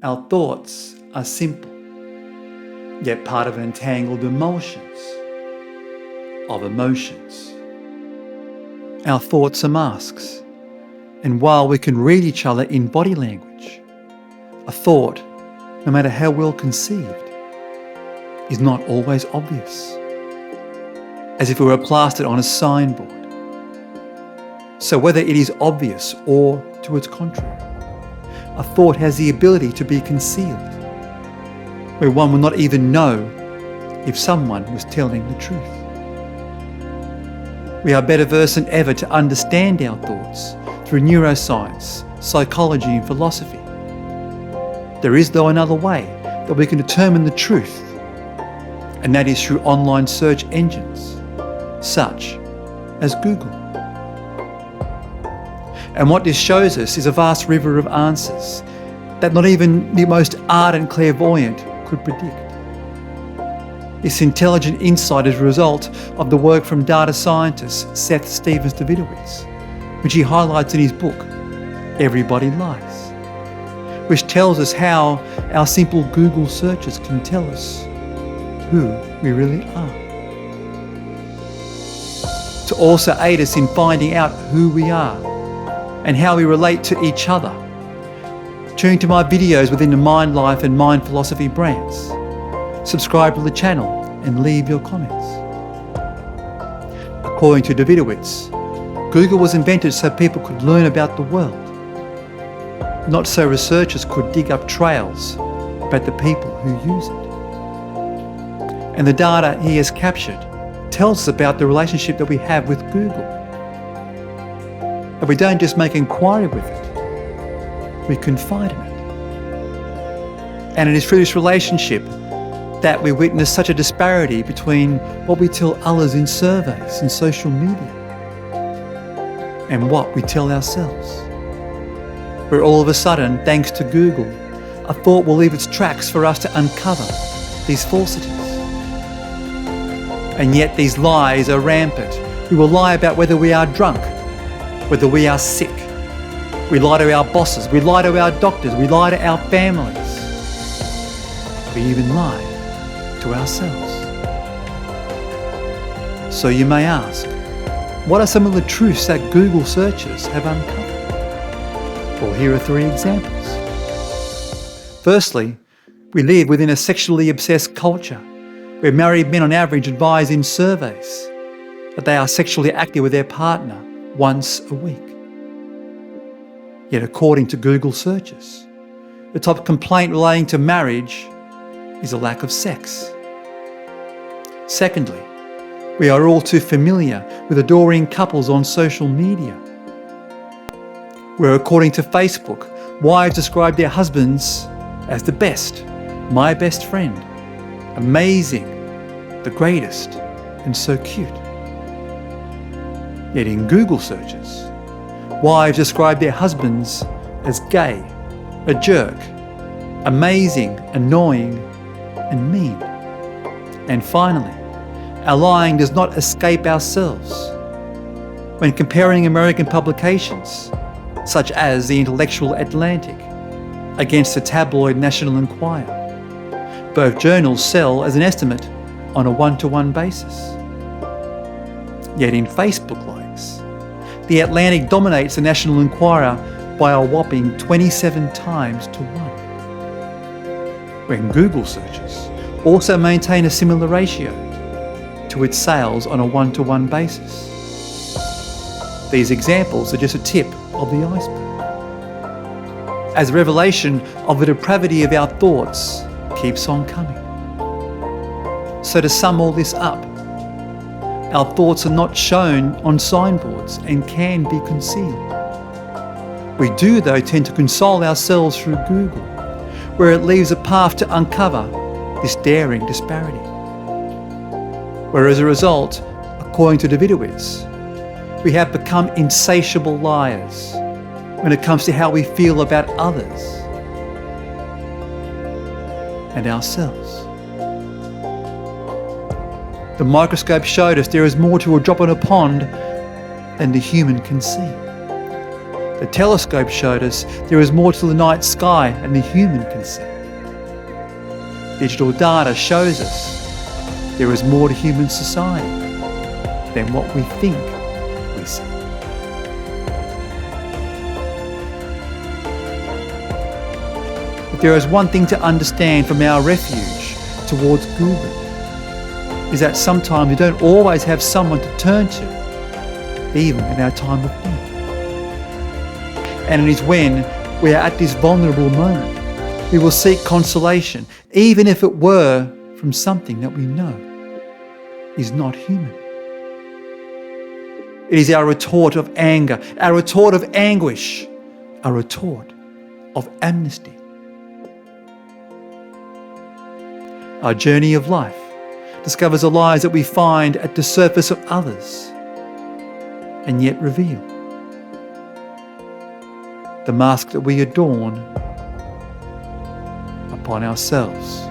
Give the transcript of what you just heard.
Our thoughts are simple, yet part of an entangled emulsions of emotions. Our thoughts are masks, and while we can read each other in body language, a thought, no matter how well conceived, is not always obvious, as if it were plastered on a signboard. So whether it is obvious or to its contrary, a thought has the ability to be concealed, where one will not even know if someone was telling the truth. We are better versed than ever to understand our thoughts through neuroscience, psychology and philosophy. There is, though, another way that we can determine the truth, and that is through online search engines, such as Google. And what this shows us is a vast river of answers that not even the most ardent clairvoyant could predict. This intelligent insight is a result of the work from data scientist Seth Davidowitz, which he highlights in his book, Everybody Lies, which tells us how our simple Google searches can tell us who we really are. To also aid us in finding out who we are and how we relate to each other, tune to my videos within the Mind Life and Mind Philosophy brands. Subscribe to the channel and leave your comments. According to Davidowitz, Google was invented so people could learn about the world, not so researchers could dig up trails about the people who use it. And the data he has captured tells us about the relationship that we have with Google. But we don't just make inquiry with it, we confide in it. And it is through this relationship that we witness such a disparity between what we tell others in surveys and social media and what we tell ourselves. Where all of a sudden, thanks to Google, a thought will leave its tracks for us to uncover these falsities. And yet these lies are rampant. We will lie about whether we are drunk, whether we are sick. We lie to our bosses, we lie to our doctors, we lie to our families. We even lie to ourselves. So you may ask, what are some of the truths that Google searchers have uncovered? Well, here are 3 examples. Firstly, we live within a sexually obsessed culture where married men on average advise in surveys that they are sexually active with their partner once a week. Yet according to Google searches, the top complaint relating to marriage is a lack of sex. Secondly, we are all too familiar with adoring couples on social media, where according to Facebook, wives describe their husbands as the best, my best friend, amazing, the greatest, and so cute. Yet in Google searches, wives describe their husbands as gay, a jerk, amazing, annoying, and mean. And finally, our lying does not escape ourselves. When comparing American publications, such as the intellectual Atlantic, against the tabloid National Enquirer, both journals sell as an estimate on a 1-to-1 basis. Yet in Facebook likes, the Atlantic dominates the National Enquirer by a whopping 27 times to 1. When Google searches also maintain a similar ratio to its sales on a 1-to-1 basis. These examples are just a tip of the iceberg, as a revelation of the depravity of our thoughts keeps on coming. So to sum all this up, our thoughts are not shown on signboards and can be concealed. We do, though, tend to console ourselves through Google, where it leaves a path to uncover this daring disparity. Where as a result, according to Davidowitz, we have become insatiable liars when it comes to how we feel about others and ourselves. The microscope showed us there is more to a drop in a pond than the human can see. The telescope showed us there is more to the night sky than the human can see. Digital data shows us there is more to human society than what we think we see. If there is one thing to understand from our refuge towards Google, is that sometimes we don't always have someone to turn to, even in our time of need. And it is when we are at this vulnerable moment, we will seek consolation, even if it were from something that we know is not human. It is our retort of anger, our retort of anguish, our retort of amnesty. Our journey of life discovers the lies that we find at the surface of others and yet reveal the mask that we adorn upon ourselves.